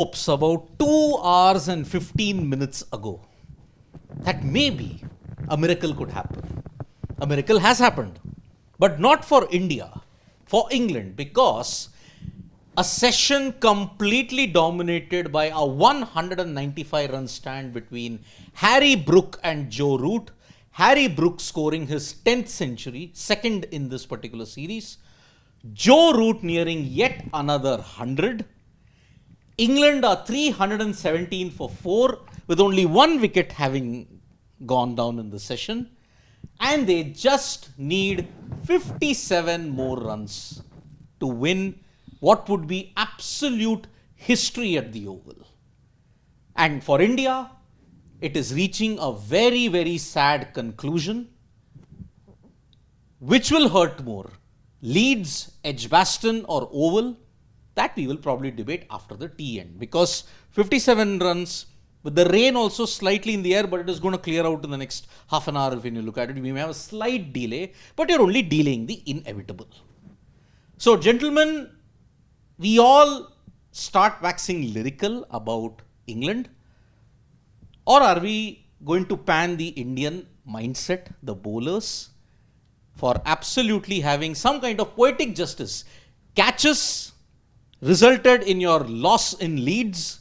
hopes about 2 hours and 15 minutes ago that maybe a miracle could happen. A miracle has happened, but not for India, for England, because a session completely dominated by a 195 run stand between Harry Brook and Joe Root. Harry Brook scoring his 10th century, second in this particular series. Joe Root nearing yet another 100. England are 317 for 4 with only 1 wicket having gone down in the session. And they just need 57 more runs to win what would be absolute history at the Oval. And for India, it is reaching a very, very sad conclusion. Which will hurt more? Leeds, Edgbaston or Oval? That we will probably debate after the tea end, because 57 runs with the rain also slightly in the air, but it is going to clear out in the next half an hour. When you look at it, we may have a slight delay, but you're only delaying the inevitable. So gentlemen, we all start waxing lyrical about England, or are we going to pan the Indian mindset, the bowlers, for absolutely having some kind of poetic justice? Catches resulted in your loss in Leeds.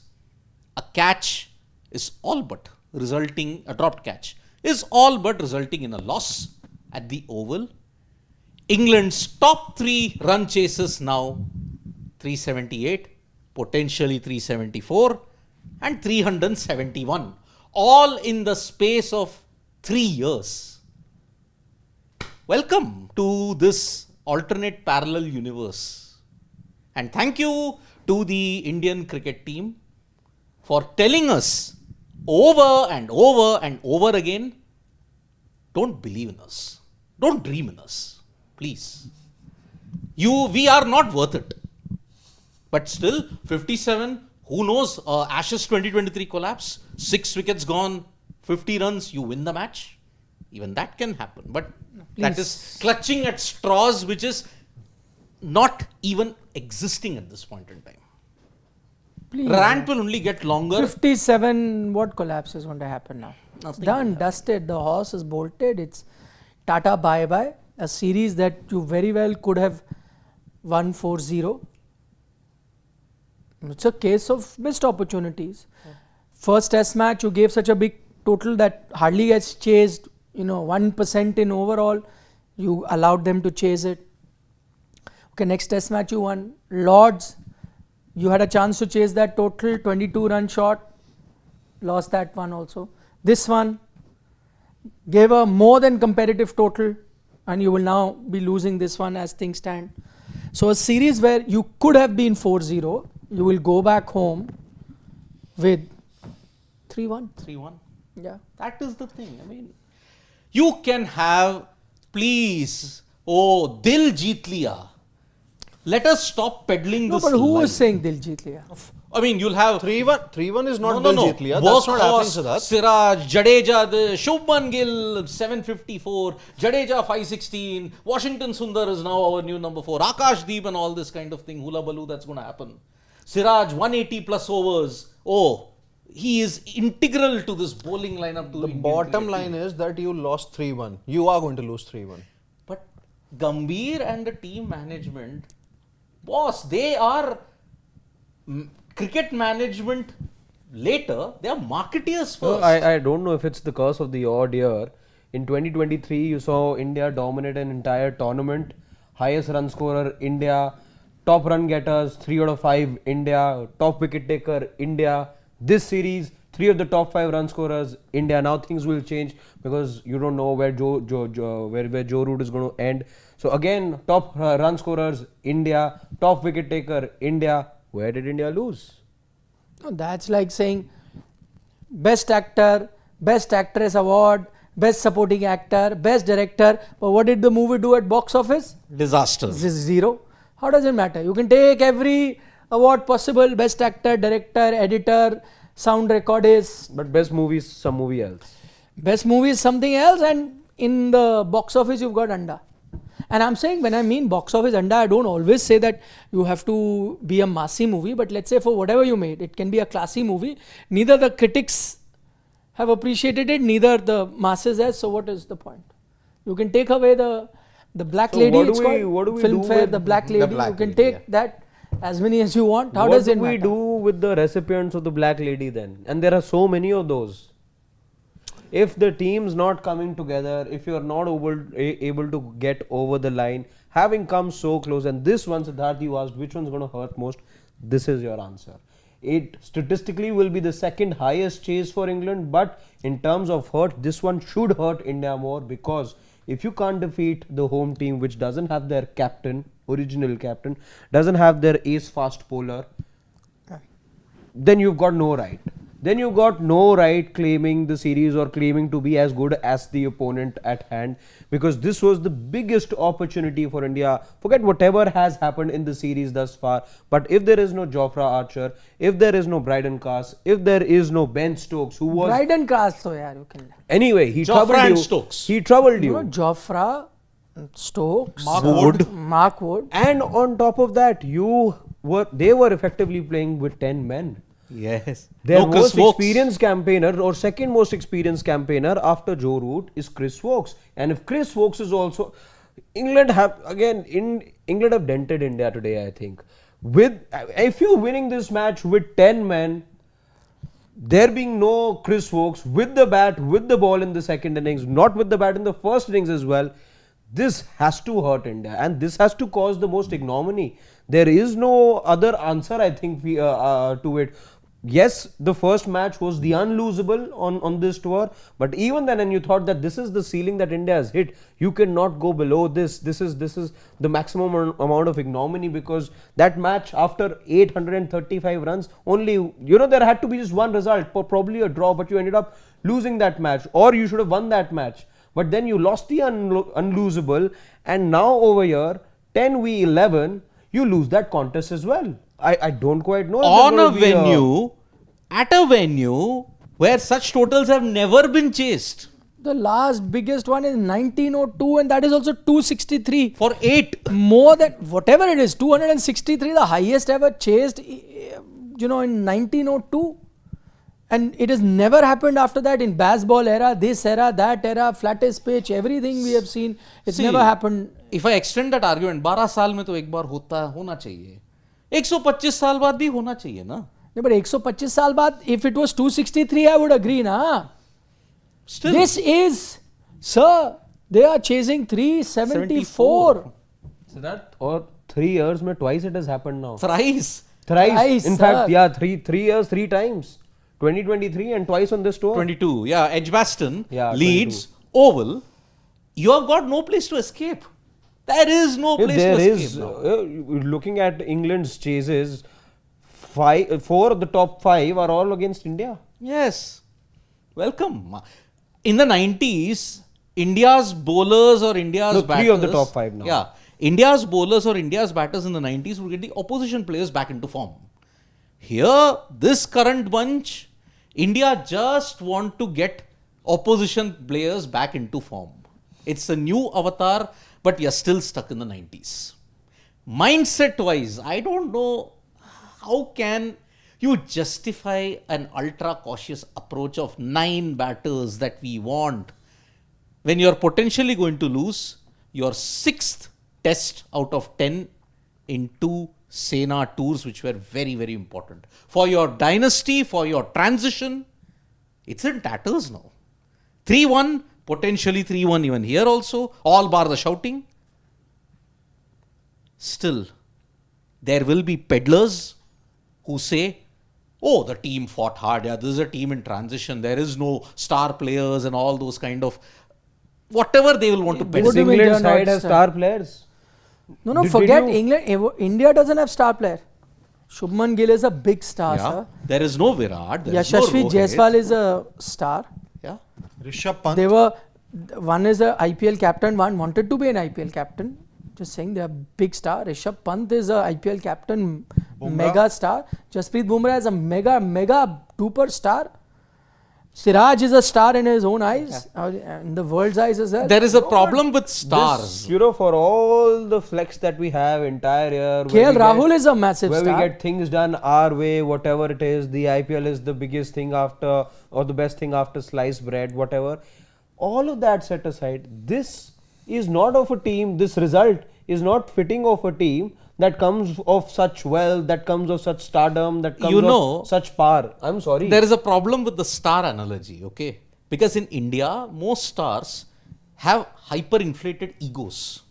A catch is all but resulting, a dropped catch is all but resulting in a loss at the Oval. England's top 3 run chases now 378, potentially 374 and 371, all in the space of 3 years. Welcome to this alternate parallel universe. And thank you to the Indian cricket team for telling us over and over and over again, don't believe in us. Don't dream in us. Please. We are not worth it. But still, 57, who knows, Ashes 2023 collapse, 6 wickets gone, 50 runs, you win the match. Even that can happen. But that is clutching at straws which is not even existing at this point in time. Please. Rant will only get longer. 57, what collapse is going to happen now? Nothing. Done, dusted, the horse is bolted, it's Tata bye-bye. A series that you very well could have won 4-0. It's a case of missed opportunities. First test match, you gave such a big total that hardly gets chased, 1% in overall. You allowed them to chase it. Okay, next test match you won. Lords, you had a chance to chase that total, 22 run shot, lost that one also. This one gave a more than competitive total, and you will now be losing this one as things stand. So a series where you could have been 4-0, you will go back home with 3-1. 3-1. Yeah. That is the thing. I mean, you can have, please, oh, Dil Jeet Liya. Let us stop peddling this No, but who lie. was saying Dil Jeet Liya? I mean, you'll have 3-1 is not Dil Jeet Liya. That's not happening to that. Siraj, Jadeja, Shubman Gill, 754, Jadeja 516, Washington Sundar is now our new number 4, Akash Deep and all this kind of thing, hula baloo, that's going to happen. Siraj 180 plus overs. Oh, he is integral to this bowling lineup. The bottom line is that you lost 3-1. You are going to lose 3-1. But Gambhir and the team management, boss, they are cricket management later, they are marketeers first. No, I don't know if it's the curse of the odd year. In 2023, you saw India dominate an entire tournament. Highest run scorer, India. Top run getters, 3 out of 5, India. Top wicket taker, India. This series, 3 of the top 5 run scorers, India. Now things will change because you don't know where Joe Root is going to end. So again, top run scorers, India. Top wicket taker, India. Where did India lose? No, that's like saying best actor, best actress award, best supporting actor, best director. But what did the movie do at box office? Disaster. 0. How does it matter? You can take every award possible, best actor, director, editor, sound recordist. But best movie is some movie else. Best movie is something else, and in the box office you've got Anda. And I'm saying when I mean box office anda, I don't always say that you have to be a massy movie, but let's say for whatever you made, it can be a classy movie. Neither the critics have appreciated it, neither the masses has. So what is the point? You can take away the black So lady. what do It's we- called what do we Filmfare, do with the black lady. Black You can Lady, take that as many as you want. How what does do it we matter? do with the recipients of the black lady then? And there are so many of those. If the team's not coming together, if you are not able to get over the line, having come so close, and this one, Siddharth, you asked which one's going to hurt most, this is your answer. It statistically will be the second highest chase for England, but in terms of hurt, this one should hurt India more, because if you can't defeat the home team, which doesn't have their captain, original captain, doesn't have their ace fast bowler, then you've got no right. Then you've got no right claiming the series or claiming to be as good as the opponent at hand, because this was the biggest opportunity for India. Forget whatever has happened in the series thus far, but if there is no Jofra Archer, if there is no Bryden Cast, if there is no Ben Stokes, who was Bryden Cast, so yeah, you can. anyway, he Jofra troubled and you. Stokes. He troubled You you. know, Jofra, Stokes, Mark Wood. And on top of that, they were effectively playing with 10 men. Yes. Their No, Chris most Wokes. experienced campaigner or second most experienced campaigner after Joe Root is Chris Wokes. And if Chris Wokes is also, England have dented India today, I think. If you're winning this match with 10 men, there being no Chris Wokes with the bat, with the ball in the second innings, not with the bat in the first innings as well, this has to hurt India, and this has to cause the most ignominy. There is no other answer, I think, to it. Yes, the first match was the unlosable on this tour, but even then, and you thought that this is the ceiling that India has hit, you cannot go below this. This is the maximum amount of ignominy, because that match, after 835 runs, only, there had to be just one result, probably a draw, but you ended up losing that match, or you should have won that match. But then you lost the unlosable, and now over here, 10v11, you lose that contest as well. I don't quite know. At a venue where such totals have never been chased. the last biggest one is 1902, and that is also 263. For 8. More than whatever it is, 263, the highest ever chased, in 1902. And it has never happened after that in baseball era, this era, that era, flattest pitch, everything we have seen. It's See, never happened. If I extend that argument, 12 साल में तो एक बार होना चाहिए. 125 साल बाद भी होना चाहिए ना. No, but 125 साल बाद, if it was 263, I would agree, na. Still. This is, sir, they are chasing 374. So that, or 3 years, twice it has happened now. Thrice. Thrice, In sir. fact, yeah, 3 years, 3 times. 2023 and twice on this tour. 22. Yeah, Edgbaston, Yeah, Leeds, Oval. You have got no place to escape. There is no place There to is, escape now. looking at England's chases, 4 of the top 5 are all against India. Yes. Welcome. In the 90s, India's bowlers or India's No, batters. 3 of the top 5 now. Yeah. India's bowlers or India's batters in the 90s would get the opposition players back into form. Here, this current bunch, India just want to get opposition players back into form. It's a new avatar, but you're still stuck in the 90s. Mindset wise, I don't know how can you justify an ultra cautious approach of 9 batters that we want when you're potentially going to lose your 6th test out of 10 in 2 Sena tours, which were very, very important. For your dynasty, for your transition, it's in tatters now. 3-1, potentially 3-1 even here also, all bar the shouting. Still, there will be peddlers who say, oh, the team fought hard. Yeah, this is a team in transition. There is no star players and all those kind of whatever they will want to peddle. What do you mean England they are side not has star? star players. No, Did forget you- England. India doesn't have star player. Shubman Gill is a big star, Yeah, sir. there is no Virat. There is no Yashasvi Rohit. Jaiswal is a star. Yeah. Rishabh Pant. They were, one is a IPL captain, one wanted to be an IPL captain. Just saying, they are big star. Rishabh Pant is a IPL captain, Bumrah. mega star. Jasprit Bumrah is a mega duper star. Siraj is a star in his own eyes, in the world's eyes as well. There is a problem with stars. This, for all the flex that we have entire year, KL Rahul is a massive where star. we get things done our way, whatever it is. The IPL is the biggest thing after, or the best thing after sliced bread, whatever. All of that set aside, this is not of a team. This result is not fitting of a team that comes of such wealth, that comes of such stardom, that comes of such power. I'm sorry. There is a problem with the star analogy, okay? Because in India, most stars have hyperinflated egos.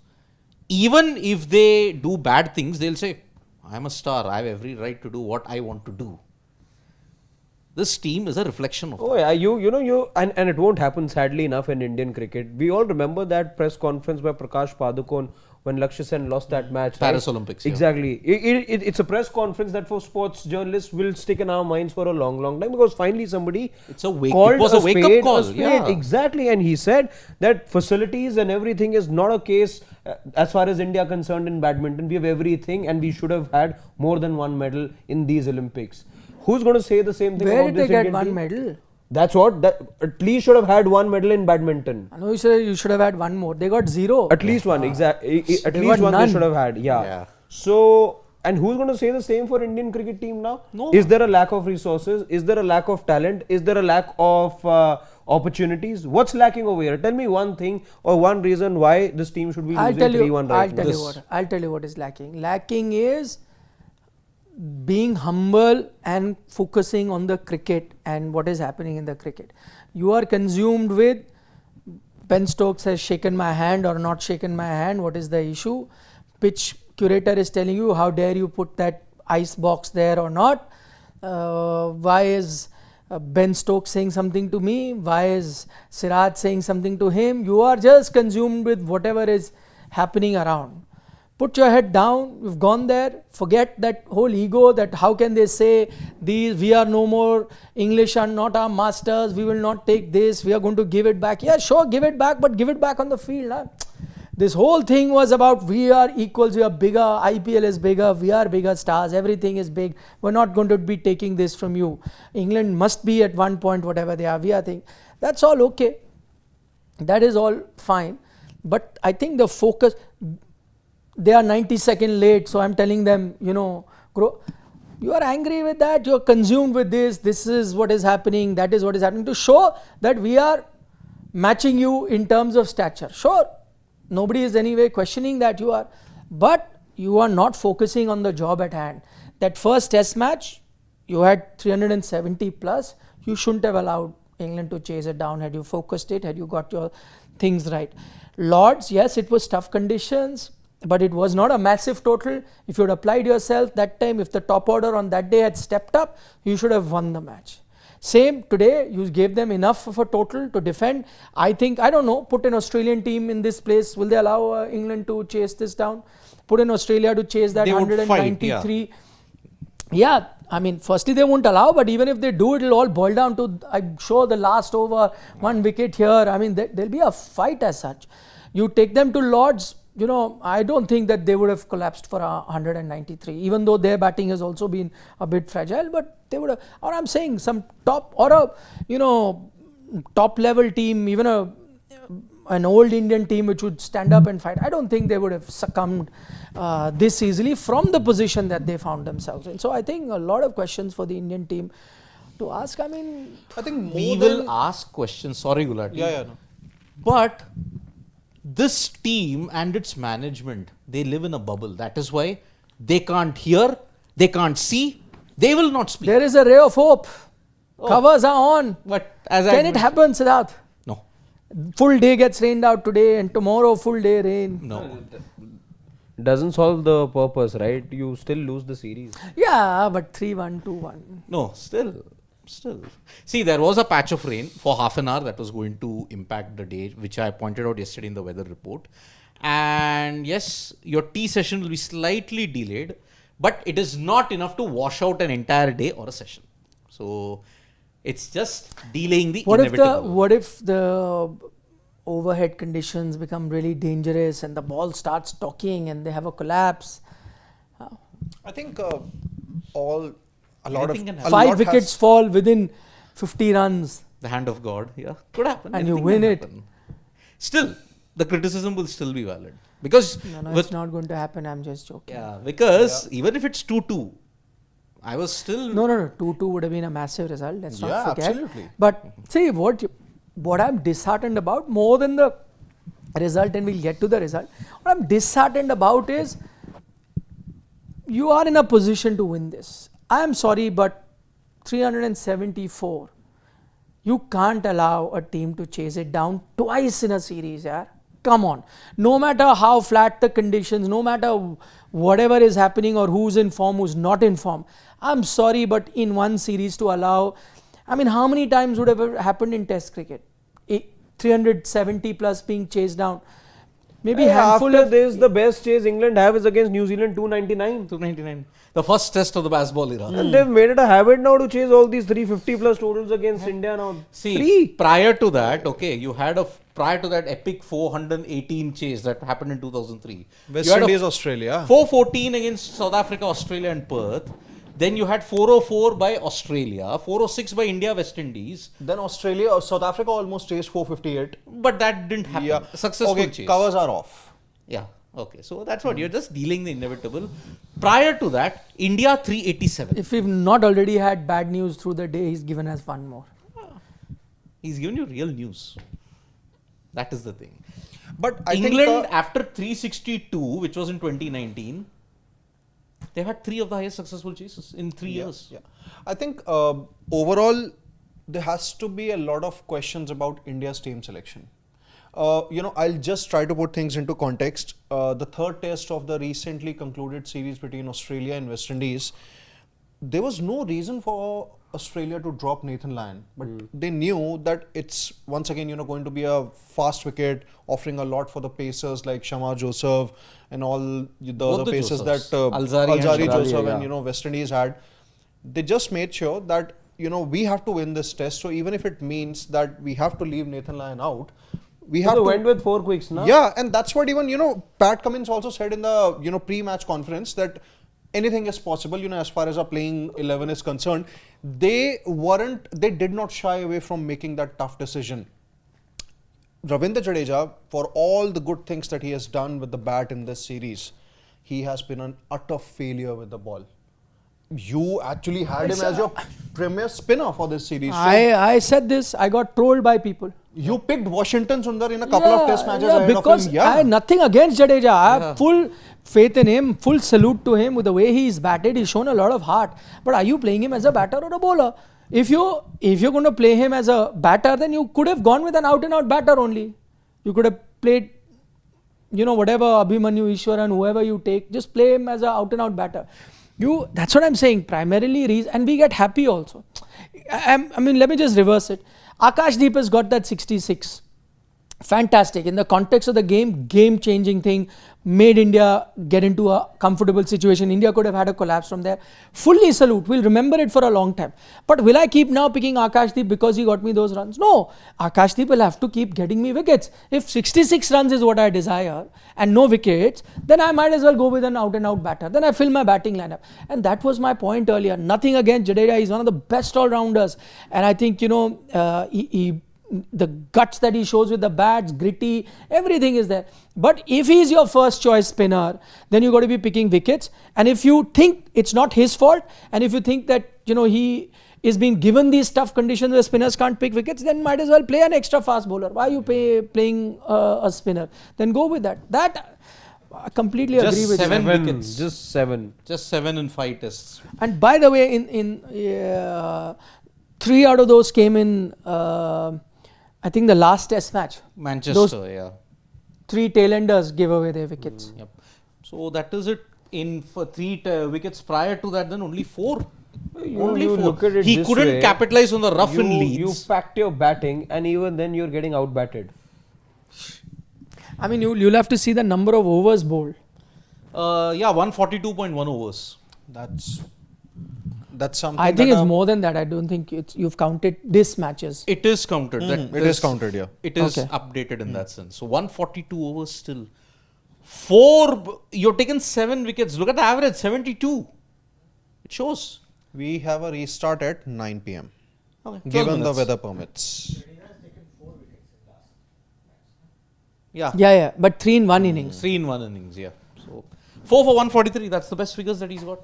Even if they do bad things, they'll say, I'm a star, I have every right to do what I want to do. This team is a reflection of yeah, and it won't happen sadly enough in Indian cricket. We all remember that press conference by Prakash Padukone when Lakshya Sen lost that match. Paris Olympics. Yeah. Exactly. It's a press conference that for sports journalists will stick in our minds for a long, long time, because finally somebody it was a wake-up call. Yeah. Exactly. And he said that facilities and everything is not a case as far as India concerned in badminton. We have everything and we should have had more than one medal in these Olympics. Who's going to say the same thing Where about did this they get Indian one team? medal? That's what. At least should have had one medal in badminton. I know you should have had one more. They got 0. At least one, exactly. At They least got one none. they should have had. Yeah. So, and who's going to say the same for Indian cricket team now? No. Is there a lack of resources? Is there a lack of talent? Is there a lack of opportunities? What's lacking over here? Tell me one thing or one reason why this team should be losing 3-1 right now. I'll tell you what is lacking. Lacking is being humble and focusing on the cricket and what is happening in the cricket. You are consumed with Ben Stokes has shaken my hand or not shaken my hand. What is the issue? Pitch curator is telling you, how dare you put that ice box there or not? Why is Ben Stokes saying something to me? Why is Siraj saying something to him? You are just consumed with whatever is happening around. Put your head down, you've gone there, forget that whole ego, that how can they say we are no more, English are not our masters, we will not take this, we are going to give it back. Yeah, sure, give it back, but give it back on the field. Huh? This whole thing was about we are equals, we are bigger, IPL is bigger, we are bigger stars, everything is big, we're not going to be taking this from you. England must be at one point whatever they are, we are thinking. That's all okay. That is all fine. But I think the focus, they are 90 seconds late, so I'm telling them, grow. You are angry with that, you are consumed with this is what is happening, that is what is happening, to show that we are matching you in terms of stature. Sure, nobody is anyway questioning that you are, but you are not focusing on the job at hand. That first test match, you had 370 plus, you shouldn't have allowed England to chase it down had you focused it, had you got your things right. Lords, yes, it was tough conditions, but it was not a massive total. If you had applied yourself that time, if the top order on that day had stepped up, you should have won the match. Same today, you gave them enough of a total to defend. I think, I don't know, put an Australian team in this place. Will they allow England to chase this down? Put in Australia to chase that 193. Yeah, I mean, firstly they won't allow, but even if they do, it'll all boil down to, I'm sure, the last over, one wicket here. I mean, there'll be a fight as such. You take them to Lords, I don't think that they would have collapsed for 193, even though their batting has also been a bit fragile, but they would have, or I'm saying some top, or a, top level team, even an old Indian team which would stand up and fight, I don't think they would have succumbed this easily from the position that they found themselves in. So I think a lot of questions for the Indian team to ask. I think we will ask questions. Sorry, Gulati. No. But this team and its management, they live in a bubble. That is why they can't hear, they can't see, they will not speak. There is a ray of hope. Covers are on. But as Can it happen, Siddharth? No. Full day gets rained out today and tomorrow full day rain. No. Doesn't solve the purpose, right? You still lose the series. Yeah, but 3-1, 2-1. No, still. See, there was a patch of rain for half an hour that was going to impact the day, which I pointed out yesterday in the weather report. And yes, your tea session will be slightly delayed, but it is not enough to wash out an entire day or a session. So it's just delaying the inevitable. What if the overhead conditions become really dangerous and the ball starts talking and they have a collapse? I think a lot Anything can of happen. 5 wickets fall within 50 runs. The hand of God. Yeah, could happen. And you Anything win can it. happen. Still, the criticism will still be valid because No, with it's not going to happen. I'm just joking. yeah, because even if it's 2-2, I was still No. 2-2 would have been a massive result. Let's not Yeah, forget. absolutely. But see, what I'm disheartened about more than the result, and we'll get to the result. What I'm disheartened about is you are in a position to win this. I am sorry, but 374. You can't allow a team to chase it down twice in a series, yeah. Come on. No matter how flat the conditions, no matter whatever is happening or who's in form, who's not in form. I'm sorry, but in one series to allow, I mean, how many times would have happened in Test cricket? 370 plus being chased down. Maybe handful after of this, the best chase England have is against New Zealand 299. 299. The first test of the baseball era. And they've made it a habit now to chase all these 350 plus totals against India now. See, prior to that, okay, you had prior to that epic 418 chase that happened in 2003. West you had Indies, Australia. 414 against South Africa, Australia and Perth. Then you had 404 by Australia, 406 by India, West Indies. Then Australia, South Africa almost chased 458. But that didn't happen. Yeah. Successful Okay, chase. covers are off. Yeah. Okay. So that's what you're just dealing the inevitable. Prior to that, India 387. If we've not already had bad news through the day, he's given us one more. He's given you real news. That is the thing. But I England think after 362, which was in 2019, they've had 3 of the highest successful chases in 3 years. Yeah. I think overall there has to be a lot of questions about India's team selection. I'll just try to put things into context. The third test of the recently concluded series between Australia and West Indies, there was no reason for Australia to drop Nathan Lyon, but they knew that it's once again going to be a fast wicket offering a lot for the pacers like Shamar Joseph and all the Both other the pacers Josephs. that Alzari and Alzari Shamar, Joseph yeah. and West Indies had. They just made sure that we have to win this test. So even if it means that we have to leave Nathan Lyon out, we have They to went with 4 quicks, na? yeah, and that's what even Pat Cummins also said in the pre-match conference that anything is possible. As far as our playing 11 is concerned, they did not shy away from making that tough decision. Ravindra Jadeja, for all the good things that he has done with the bat in this series, he has been an utter failure with the ball. You actually had him as your premier spinner for this series. So I said this, I got trolled by people. you picked Washington Sundar in a couple of test matches ahead because of him. Yeah, I have nothing against Jadeja. I have full faith in him, full salute to him with the way he's batted. He's shown a lot of heart. But are you playing him as a batter or a bowler? If you're going to play him as a batter, then you could have gone with an out-and-out batter only. You could have played, whatever Abhimanyu, Ishwaran, whoever you take, just play him as an out-and-out batter. That's what I'm saying. Primarily, and we get happy also. I mean, let me just reverse it. Akashdeep has got that 66. Fantastic. In the context of the game-changing thing, made India get into a comfortable situation. India could have had a collapse from there. Fully salute. We'll remember it for a long time. But will I keep now picking Akashdeep because he got me those runs? No. Akashdeep will have to keep getting me wickets. If 66 runs is what I desire and no wickets, then I might as well go with an out-and-out batter. Then I fill my batting lineup. And that was my point earlier. Nothing against Jadeja. He's one of the best all-rounders. And I think, the guts that he shows with the bats, gritty, everything is there. But if he's your first choice spinner, then you got to be picking wickets. And if you think it's not his fault, and if you think that he is being given these tough conditions where spinners can't pick wickets, then might as well play an extra fast bowler. Why are you playing a spinner? Then go with that. That I completely agree with seven you. wickets. Just 7. Just 7 in 5 tests. And by the way, in 3 out of those came in. I think the last test match. Manchester, yeah. 3 tailenders gave away their wickets. Yep. So that is it. For 3 wickets prior to that, then only 4. Only you 4. look at it He this couldn't way, capitalize on the rough in You Leeds. packed your batting and even then you're getting outbatted. I mean, you'll have to see the number of overs bowled. 142.1 overs. that's something. I think that it's more than that. I don't think you've counted this matches. It is counted. it is counted, yeah. It is Okay. updated in that sense. So 142 overs still. 4, you're taken 7 wickets. Look at the average, 72. It shows. We have a restart at 9 p.m. Okay, 12 given the minutes. weather permits. Yeah. Yeah, but 3 in 1 innings. 3 in 1 innings, yeah. So 4 for 143, that's the best figures that he's got.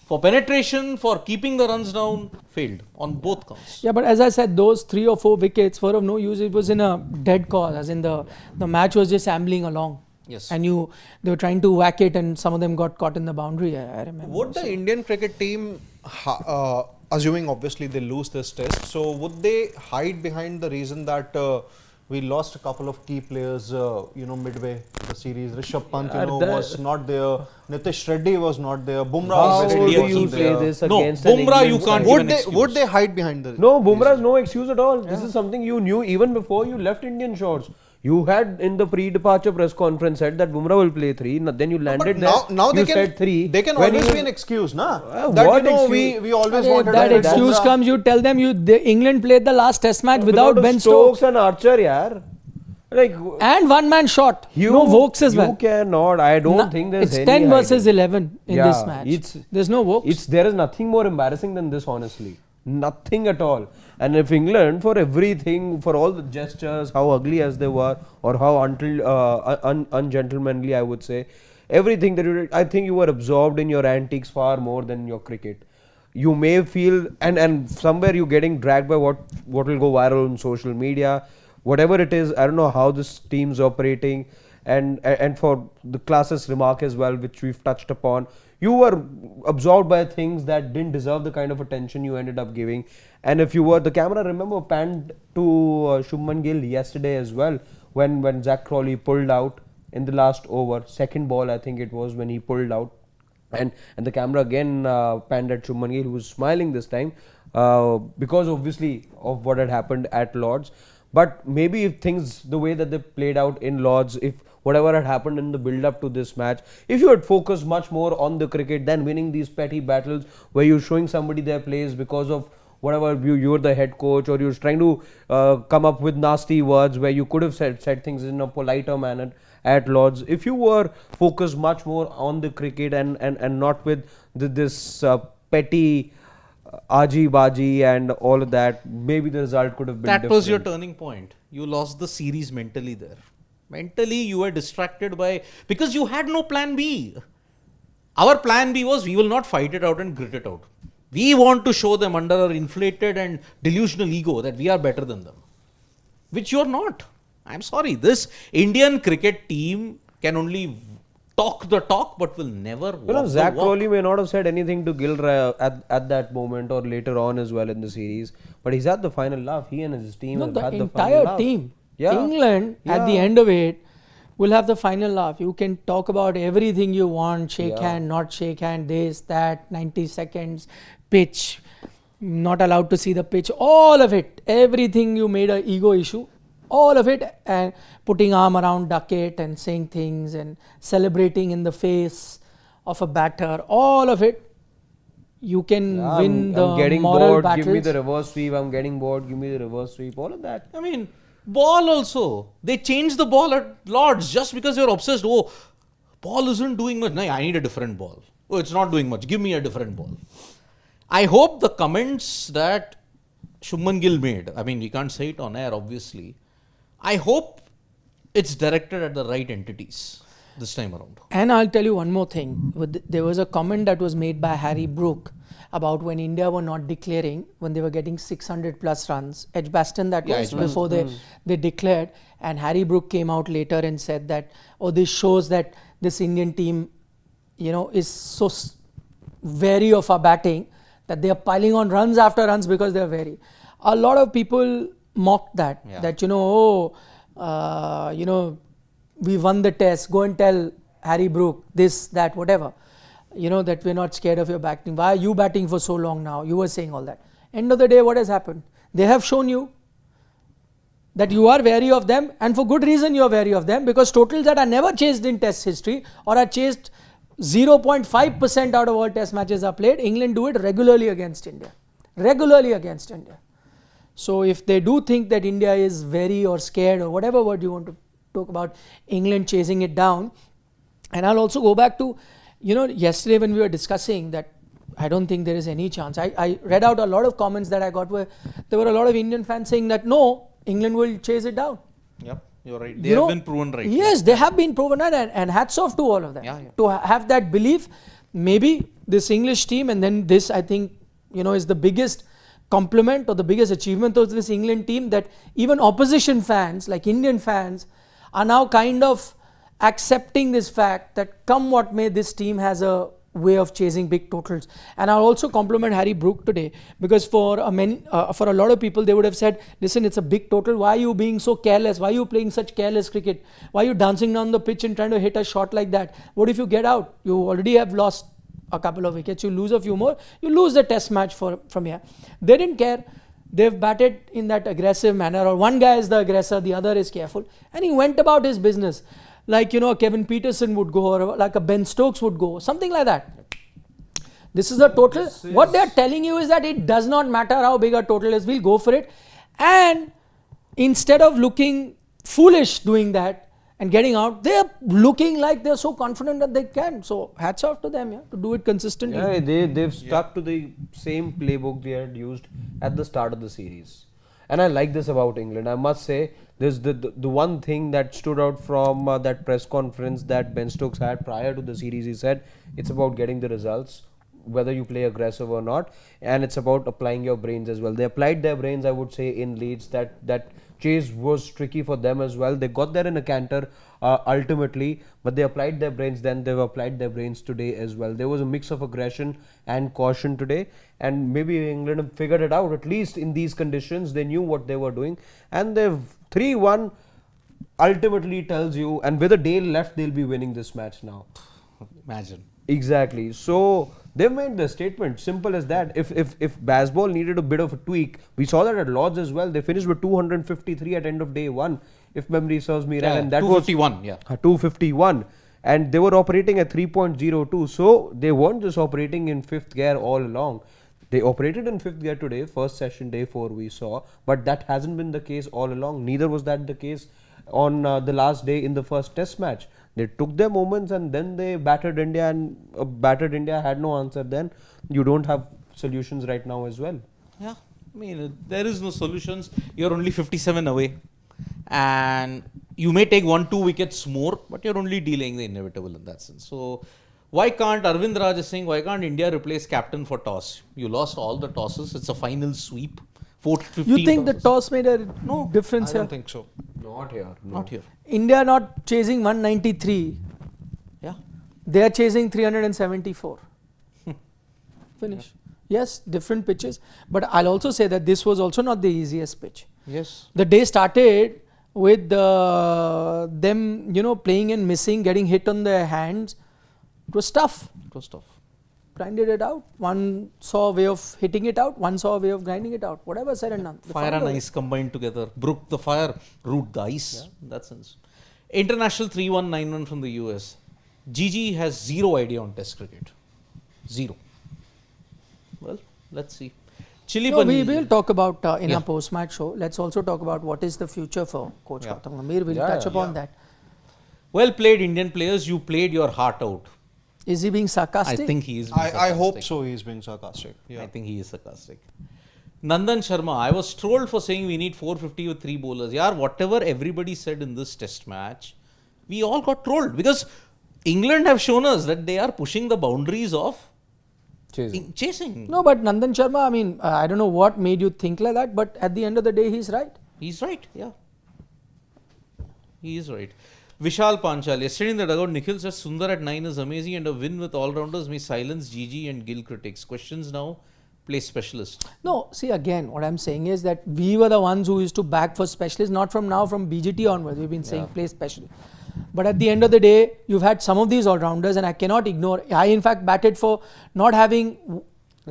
For penetration, for keeping the runs down, failed on both counts. Yeah, but as I said, those 3 or 4 wickets were of no use. It was in a dead cause, as in the match was just ambling along. Yes. And they were trying to whack it, and some of them got caught in the boundary. I remember. Would the Indian cricket team, assuming obviously they lose this test, so would they hide behind the reason that we lost a couple of key players, midway the series? Rishabh Pant, was not there. Nitish Reddy was not there. Bumrah How obviously do you wasn't say there. this No, against an Bumrah you England can't side? give Would an they? excuse. Would they hide behind the? No, Bumrah is no excuse at all. This is something you knew even before you left Indian shores. You had in the pre-departure press conference said that Bumrah will play 3. Then you landed there. Now you they can said 3. They can When always you- be an excuse, na? What That excuse? we always Okay, wanted that to play excuse Bumrah. comes, you tell them England played the last test match without Ben Stokes. and Archer, yaar. Like And one man shot. No Vokes as well. You cannot. I don't think there's It's any 10 versus hiding. 11 in Yeah, this match. There's no Vokes. There is nothing more embarrassing than this, honestly. Nothing at all. And if England, for everything, for all the gestures, how ugly as they were, or how ungentlemanly, I would say, everything that you did, I think you were absorbed in your antics far more than your cricket. You may feel, and somewhere you're getting dragged by what will go viral on social media, whatever it is. I don't know how this team's operating, and for the classist remark as well, which we've touched upon. You were absorbed by things that didn't deserve the kind of attention you ended up giving. And if you were, the camera, remember, panned to Shubman Gill yesterday as well, when Zach Crawley pulled out in the last over, second ball I think it was, when he pulled out. And the camera again panned at Shubman Gill, who was smiling this time because obviously of what had happened at Lord's. But maybe if things, the way that they played out in Lord's, if whatever had happened in the build-up to this match, if you had focused much more on the cricket than winning these petty battles where you're showing somebody their plays because of whatever you're the head coach, or you're trying to come up with nasty words where you could have said things in a politer manner at Lord's. If you were focused much more on the cricket and not with this petty Aji Baji and all of that, maybe the result could have been That different. was your turning point. You lost the series mentally there. Mentally, you were distracted because you had no plan B. Our plan B was, we will not fight it out and grit it out. We want to show them under our inflated and delusional ego that we are better than them, which you are not. I'm sorry. This Indian cricket team can only talk the talk but will never walk Zach the walk. Crawley may not have said anything to Gill at that moment or later on as well in the series, but he's had the final laugh. He and his team No, have the had the final entire laugh. team. Yeah. England at the Yeah. end of it will have the final laugh. You can talk about everything you want, shake hand, not shake hand, this, that, 90 seconds, pitch, not allowed to see the pitch, all of it, everything you made an ego issue, all of it, and putting arm around Duckett and saying things and celebrating in the face of a batter, all of it. You can win I'm getting moral bored, battles. give me the reverse sweep, I'm getting bored, give me the reverse sweep, all of that. I mean, ball also. They changed the ball at Lords just because you're obsessed. Oh, ball isn't doing much. No, I need a different ball. Oh, it's not doing much. Give me a different ball. I hope the comments that Shubman Gill made, I mean, we can't say it on air, obviously. I hope it's directed at the right entities this time around. And I'll tell you one more thing. There was a comment that was made by Harry Brook about when India were not declaring, when they were getting 600 plus runs. Edgbaston, that was before they declared. And Harry Brook came out later and said that, oh, this shows that this Indian team, is so wary of our batting that they are piling on runs after runs because they are wary. A lot of people mocked that, we won the test, go and tell Harry Brook this, that, whatever. That we're not scared of your batting. Why are you batting for so long now? You were saying all that. End of the day, what has happened? They have shown you that you are wary of them, and for good reason you are wary of them, because totals that are never chased in test history or are chased 0.5% out of all test matches are played, England do it regularly against India. Regularly against India. So if they do think that India is wary or scared or whatever word you want to talk about, England chasing it down. And I'll also go back to, yesterday when we were discussing that I don't think there is any chance. I read out a lot of comments that I got where there were a lot of Indian fans saying that no, England will chase it down. Yep, you're right. They have been proven right. Yes, they have been proven right, and hats off to all of them. Yeah. To have that belief, maybe this English team, and then this, I think, is the biggest compliment or the biggest achievement of this England team, that even opposition fans, like Indian fans, are now kind of accepting this fact that come what may, this team has a way of chasing big totals. And I'll also compliment Harry Brook today, because for a lot of people, they would have said, listen, it's a big total, why are you being so careless, why are you playing such careless cricket, why are you dancing down the pitch and trying to hit a shot like that, what if you get out, you already have lost a couple of wickets, you lose a few more, you lose the test match from here. They didn't care. They've batted in that aggressive manner, or one guy is the aggressor, the other is careful, and he went about his business like Kevin Peterson would go, or like a Ben Stokes would go, something like that. This is a total. What they're telling you is that it does not matter how big a total is, we'll go for it. And instead of looking foolish doing that and getting out, they're looking like they're so confident that they can. So hats off to them, to do it consistently. Yeah, they've stuck to the same playbook they had used at the start of the series. And I like this about England. I must say, there's the one thing that stood out from that press conference that Ben Stokes had prior to the series. He said it's about getting the results, whether you play aggressive or not, and it's about applying your brains as well. They applied their brains, I would say, in Leeds. That chase was tricky for them as well. They got there in a canter ultimately, but they applied their brains then. They've applied their brains today as well. There was a mix of aggression and caution today, and maybe England have figured it out. At least in these conditions, they knew what they were doing, and they've 3-1 ultimately tells you, and with a day left, they'll be winning this match now. Imagine. Exactly. So they've made the statement, simple as that. If Baseball needed a bit of a tweak, we saw that at Lords as well. They finished with 253 at end of day one, if memory serves me right. And that 251, was 251. And they were operating at 3.02. So they weren't just operating in fifth gear all along. They operated in fifth gear today, first session, day 4 we saw, but that hasn't been the case all along. Neither was that the case on the last day in the first test match. They took their moments and then they battered India, and battered India had no answer then. You don't have solutions right now as well. Yeah, I mean, there is no solutions. You're only 57 away, and you may take 1-2 wickets more, but you're only delaying the inevitable in that sense. So why can't, Arvind Raj is saying, why can't India replace captain for toss? You lost all the tosses. It's a final sweep. 4-15 You think tosses. the toss made a difference I here? don't think so. Not here. No. Not here. India not chasing 193. Yeah. They are chasing 374. Finish. Yes, different pitches. But I'll also say that this was also not the easiest pitch. Yes. The day started with them, playing and missing, getting hit on their hands. It was tough. It was tough. Grinded it out. One saw a way of hitting it out. One saw a way of grinding it out. Whatever said and done. Fire and ice combined together. Brook the fire, root the ice. In that sense. International 3-1-9-1 from the US. Gigi has zero idea on test cricket. Zero. Well, let's see. Chili No, we Paneer. will talk about in our post-match show. Let's also talk about what is the future for Coach Gautam Gambhir. We'll touch upon that. Well played, Indian players. You played your heart out. Is he being sarcastic? I think he is. Being I hope sarcastic. so. He's being sarcastic. Yeah. I think he is sarcastic. Nandan Sharma, I was trolled for saying we need 450 with 3 bowlers. Yeah, whatever everybody said in this test match, we all got trolled because England have shown us that they are pushing the boundaries of chasing. No, but Nandan Sharma, I mean, I don't know what made you think like that, but at the end of the day, he's right. He's right, yeah. He is right. Vishal Panchal, yesterday in the dugout, Nikhil said Sundar at 9 is amazing and a win with all-rounders may silence GG and Gill critics. Questions now, play specialist. No, see again, what I'm saying is that we were the ones who used to back for specialists, not from now, from BGT onwards. We've been saying play specialist. But at the end of the day, you've had some of these all-rounders and I cannot ignore. I in fact batted for not having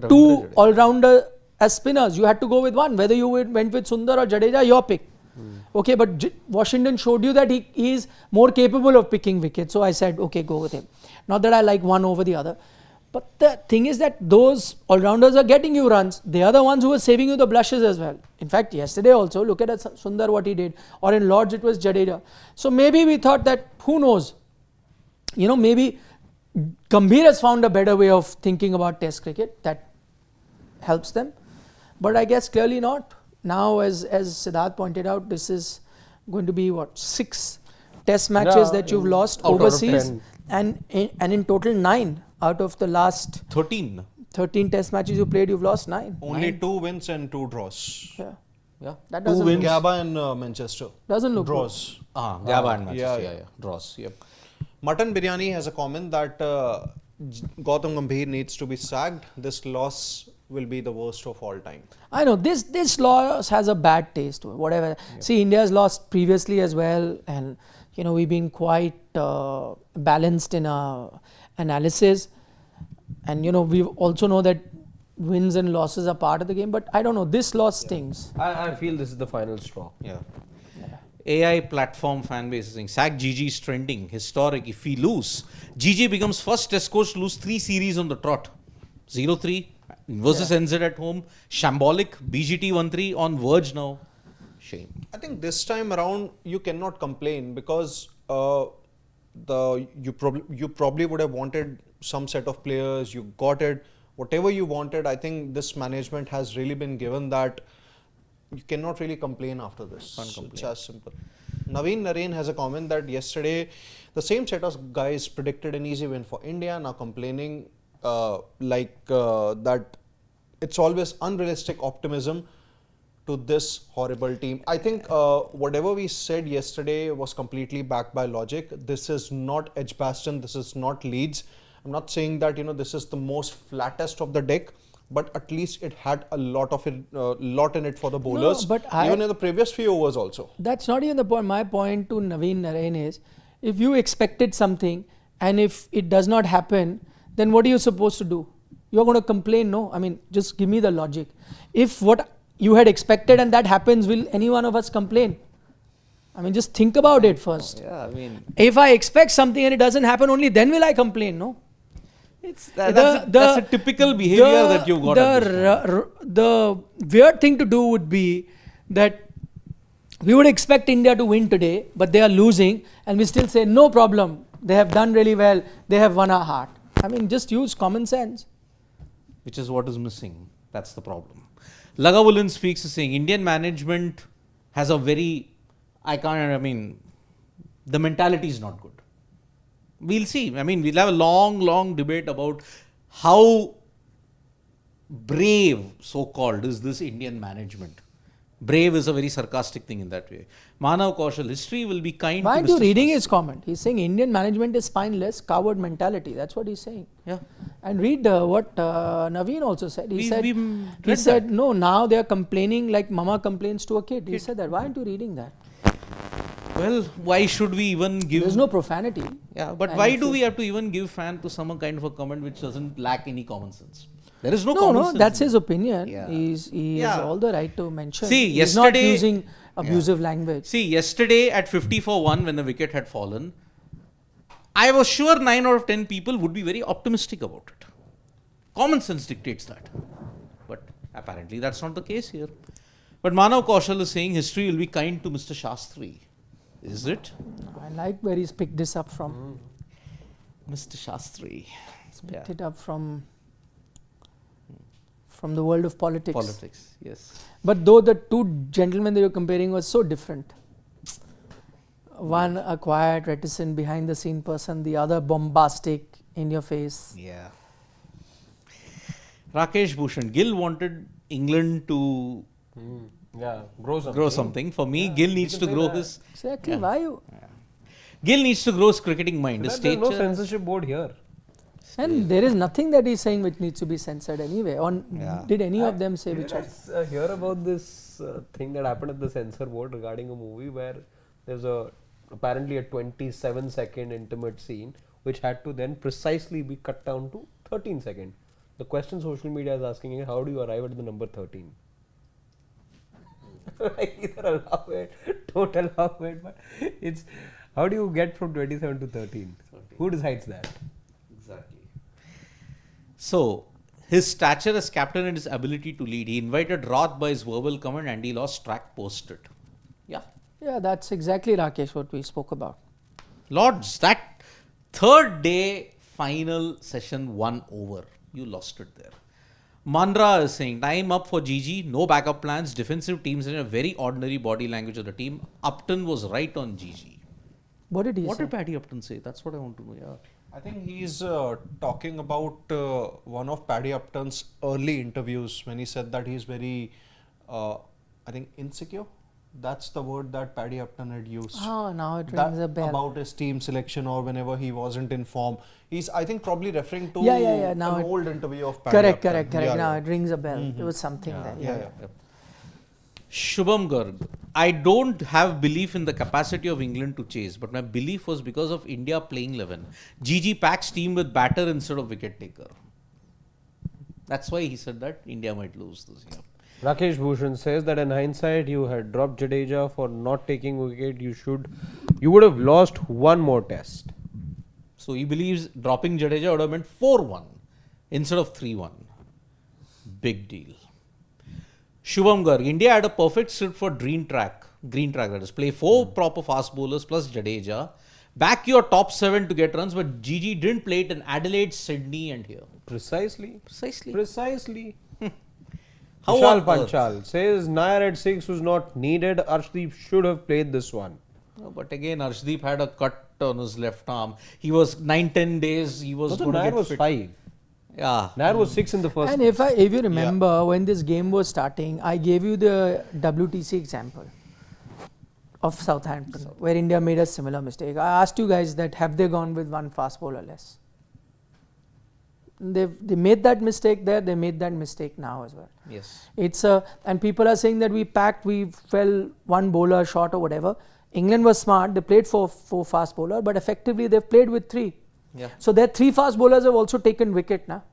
2 all-rounder as spinners. You had to go with one. Whether you went with Sundar or Jadeja, your pick. Okay, but Washington showed you that he is more capable of picking wickets. So I said, okay, go with him. Not that I like one over the other. But the thing is that those all-rounders are getting you runs. They are the ones who are saving you the blushes as well. In fact, yesterday also, look at Sundar what he did. Or in Lords, it was Jadeja. So maybe we thought that, who knows? Maybe Gambhir has found a better way of thinking about Test cricket that helps them, but I guess clearly not. Now, as Siddharth pointed out, this is going to be what 6 Test matches that you've lost out of overseas, 10. and in total 9 out of the last 13. 13 Test matches you played, you've lost 9. Only 2 wins and 2 draws. Yeah, Yeah. that 2 doesn't wins. Gabba and Manchester. doesn't look good. Draws. Gabba and Manchester. yeah. Yeah. Draws. Yep. Mutton Biryani has a comment that Gautam Gambhir needs to be sacked. This loss will be the worst of all time. I know this loss has a bad taste to it, whatever. See, India's lost previously as well, and we've been quite balanced in our analysis, and we also know that wins and losses are part of the game. But I don't know, this loss stings. I feel this is the final straw. Yeah. AI platform fan base is saying sack GG is trending, historic. If we lose, GG becomes first Test coach to lose 3 series on the trot. 0-3 versus NZ at home. Shambolic. BGT 1-3 on verge now. Shame. I think this time around you cannot complain because you probably would have wanted some set of players. You got it, whatever you wanted. I think this management has really been given that you cannot really complain after this. It's as simple. Naveen Naren has a comment that yesterday the same set of guys predicted an easy win for India, now complaining that it's always unrealistic optimism to this horrible team. I think whatever we said yesterday was completely backed by logic. This is not Edgbaston, this is not Leeds. I'm not saying that this is the most flattest of the deck, but at least it had a lot in it for the bowlers. but even in the previous few overs also. That's not even the point. My point to Naveen Narain is, if you expected something and if it does not happen, then what are you supposed to do? You're going to complain, no? I mean, just give me the logic. If what you had expected and that happens, will any one of us complain? I mean, just think about it first. Yeah, I mean, If I expect something and it doesn't happen, only then will I complain, no? that's a typical behavior that you've got. at this point. The weird thing to do would be that we would expect India to win today, but they are losing, and we still say, no problem, they have done really well, they have won our heart. I mean, just use common sense. Which is what is missing. That's the problem. Lagavulin speaks is saying Indian management has a very, the mentality is not good. We'll see. I mean, we'll have a long debate about how brave, so-called, is this Indian management. Brave is a very sarcastic thing in that way. Manav Kaushal, history will be kind Why to aren't you Mr. reading Shastri. his comment? He's saying Indian management is spineless, coward mentality. That's what he's saying. Yeah. And read what Naveen also said. He said, read that. no, now they are complaining like mama complains to a kid. He said that. Why aren't you reading that? Well, why should we even give... There's no profanity. Yeah, but And why if do you- we have to even give fan to some kind of a comment which doesn't lack any common sense? There is no No, common sense. that's in his it. opinion. Yeah. He Yeah. has all the right to mention. See, He's not yesterday- using abusive language. See, yesterday at 50 for 1 when the wicket had fallen, I was sure 9 out of 10 people would be very optimistic about it. Common sense dictates that. But apparently that's not the case here. But Manav Kaushal is saying history will be kind to Mr. Shastri. Is it? I like where he's picked this up from. Mr. Shastri. Picked it up from the world of politics. Politics, yes. But though the two gentlemen that you're comparing were so different. One a quiet, reticent, behind the scene person, the other bombastic, in your face. Yeah. Rakesh Bhushan, Gill wanted England to grow something. For me, Gill needs to grow his... Exactly, why you? Gill needs to grow his cricketing mind. His There's no stature... censorship board here. And there is nothing that he's saying which needs to be censored anyway. Yeah. Did any of them say which Let's hear about this thing that happened at the censor board regarding a movie where there's apparently a 27-second intimate scene which had to then precisely be cut down to 13 seconds. The question social media is asking is, how do you arrive at the number 13? Either allow it, don't allow it, but it's how do you get from 27 to 13? Who decides that? Exactly. So, his stature as captain and his ability to lead. He invited wrath by his verbal comment and he lost track post it. Yeah. Yeah, that's exactly, Rakesh, what we spoke about. Lords, that third day final session 1 over. You lost it there. Mandra is saying, time up for GG, no backup plans, defensive teams in a very ordinary body language of the team. Upton was right on GG. What did he What say? did Paddy Upton say? That's what I want to know, yeah. I think he's talking about one of Paddy Upton's early interviews when he said that he's very, I think, insecure. That's the word that Paddy Upton had used. Oh, now it That rings a bell. about his team selection or whenever he wasn't in form. He's, I think, probably referring to Yeah. Now an it- old interview of Paddy Upton. Correct. Yeah, Now yeah. it rings a bell. There was something there. Yeah. Shubham Garg, I don't have belief in the capacity of England to chase, but my belief was because of India playing 11. GG packs team with batter instead of wicket taker. That's why he said that India might lose this year. Rakesh Bhushan says that in hindsight you had dropped Jadeja for not taking wicket. You would have lost one more test. So he believes dropping Jadeja would have meant 4-1 instead of 3-1. Big deal. Shubham Garg, India had a perfect script for green track that is, play 4 proper fast bowlers plus Jadeja, back your top 7 to get runs, but GG didn't play it in Adelaide, Sydney and here. Precisely. How Vishal on earth? Panchal says Nair at 6 was not needed. Arshdeep should have played this one. No, but again, Arshdeep had a cut on his left arm. He was 9-10 days. He was Also, going to Nair get was fit. 5. Yeah. Nair was 6 in the first. And if you remember when this game was starting, I gave you the WTC example of Southampton, where India made a similar mistake. I asked you guys that have they gone with one fast bowler less? They made that mistake there. They made that mistake now as well. Yes. It's and people are saying that we fell one bowler short or whatever. England was smart. They played four fast bowler, but effectively they've played with 3. Yeah. So their 3 fast bowlers have also taken wicket now.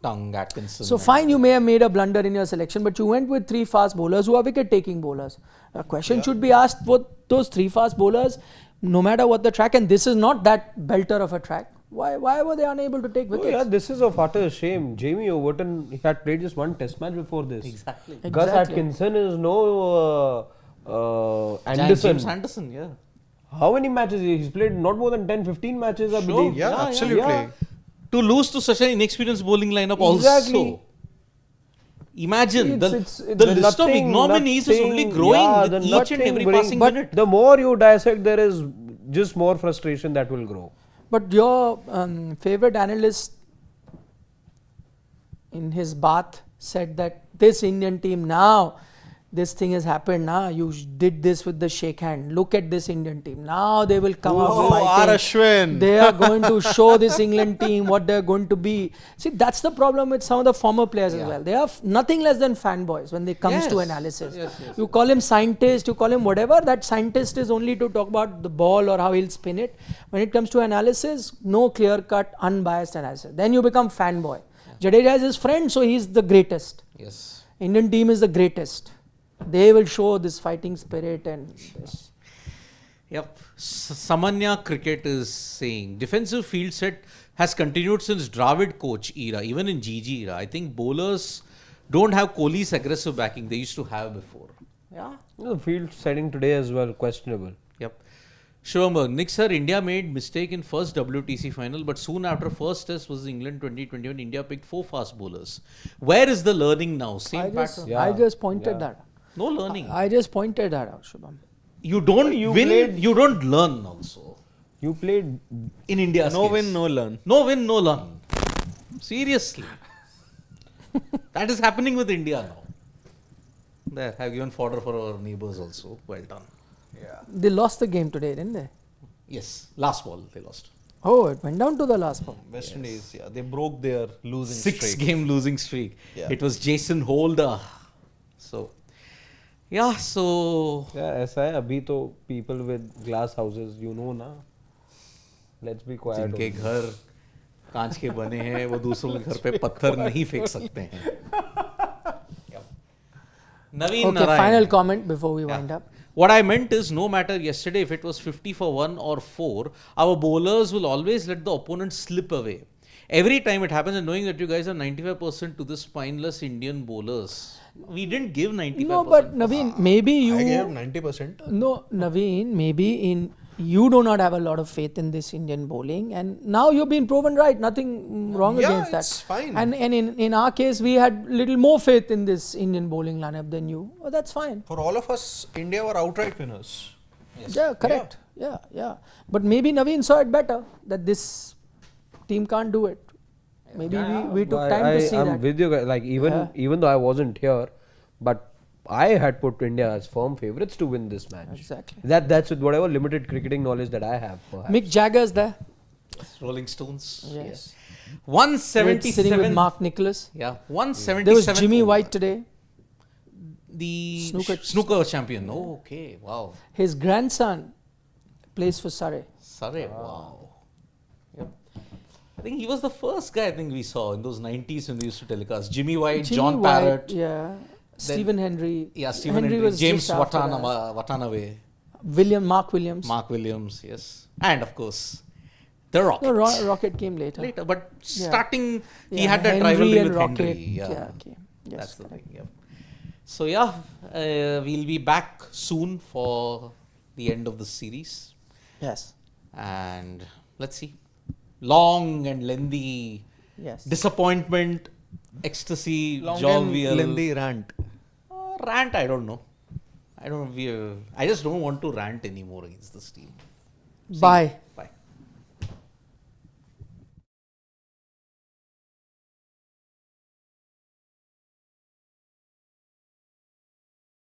Tongue Atkinson. So fine, you may have made a blunder in your selection, but you went with 3 fast bowlers who are wicket-taking bowlers. A question should be asked for those 3 fast bowlers, no matter what the track, and this is not that belter of a track. Why were they unable to take Oh, wickets? yeah, this is of utter shame. Jamie Overton, he had played just one test match before this. Exactly. Gus Exactly. Atkinson is no Anderson. James Anderson, yeah. How many matches? He's played not more than 10-15 matches, I believe. Yeah, absolutely. Yeah. To lose to such an inexperienced bowling lineup Exactly. also. Imagine It's the list of ignominies is only growing with each and every passing but minute. the more you dissect, there is just more frustration that will grow. But your favorite analyst in his bath said that this Indian team now, this thing has happened now. You did this with the shake hand. Look at this Indian team. Now they will come out fighting. Ashwin. They are going to show this England team what they're going to be. See, that's the problem with some of the former players as well. They are nothing less than fanboys when it comes to Yes. analysis. Yes. You call him scientist, you call him whatever. That scientist is only to talk about the ball or how he'll spin it. When it comes to analysis, no clear-cut, unbiased analysis. Then you become fanboy. Jadeja is his friend, so he's the greatest. Yes. Indian team is the greatest. They will show this fighting spirit and this. Yep. Samanya Cricket is saying defensive field set has continued since Dravid coach era, even in GG era. I think bowlers don't have Kohli's aggressive backing they used to have before. Yeah. The field setting today as well, questionable. Yep. Shubham, Nick sir, India made mistake in first WTC final, but soon after first test was England 2021, India picked 4 fast bowlers. Where is the learning now? Same pattern. I just pointed that out. No learning. I just pointed that out, Shubham. You don't win, you don't learn also. You played. In India's No case. win, no learn. No win, no learn. Seriously. That is happening with India now. There, I've given fodder for our neighbors also. Well done. They lost the game today, didn't they? Yes, last ball they lost. Oh, it went down to the last ball. West Indies, they broke their losing 6 streak. game losing streak. Yeah. It was Jason Holder. So, yeah, so. Yeah, ऐसा है अभी तो people with glass houses, you know ना. Let's be quiet. जिनके घर कांच के बने हैं वो दूसरों के घर पे पत्थर नहीं फेंक सकते हैं. Naveen Okay, Narayan. final comment before we wind up. What I meant is, no matter yesterday if it was 50 for 1 or 4, our bowlers will always let the opponent slip away. Every time it happens, and knowing that you guys are 95% to this spineless Indian bowlers, we didn't give 95%. No, but Naveen, maybe you. I gave 90%. No, Naveen, maybe in you do not have a lot of faith in this Indian bowling, and now you've been proven right. Nothing wrong Yeah, against that. it's fine. And in our case, we had little more faith in this Indian bowling lineup than you. Oh, that's fine. For all of us, India were outright winners. Yeah, correct. Yeah. But maybe Naveen saw it better that this team can't do it. Maybe we took time to see I'm that. with you guys. Like even though I wasn't here, but I had put India as firm favourites to win this match. Exactly. That's with whatever limited cricketing knowledge that I have. Perhaps. Mick Jagger's there. Rolling Stones. Yes. 177. Sitting with Mark Nicholas. Yeah, 177. There was Jimmy over. White today. The Snooker champion. Oh, okay. Wow. His grandson plays for Surrey. Surrey. Wow. Yep. I think he was the first guy I think we saw in those 90s when they used to telecast. Jimmy White, Jimmy John White, Parrott. yeah. Stephen Henry. Yeah, Stephen Henry. was James just after that. Watanabe. Mark Williams. Mark Williams, yes. And of course, the Rockets. No, Rocket came later. But starting, he Yeah, had that Henry rivalry and with Rocket. Henry. Yeah. Okay. Yes, That's the correct. thing, yeah. So we'll be back soon for the end of the series. Yes. And let's see. Long and lengthy Yes. disappointment, ecstasy, Long jovial. and lengthy rant. Rant, I don't know. I just don't want to rant anymore against this team. Bye. Bye.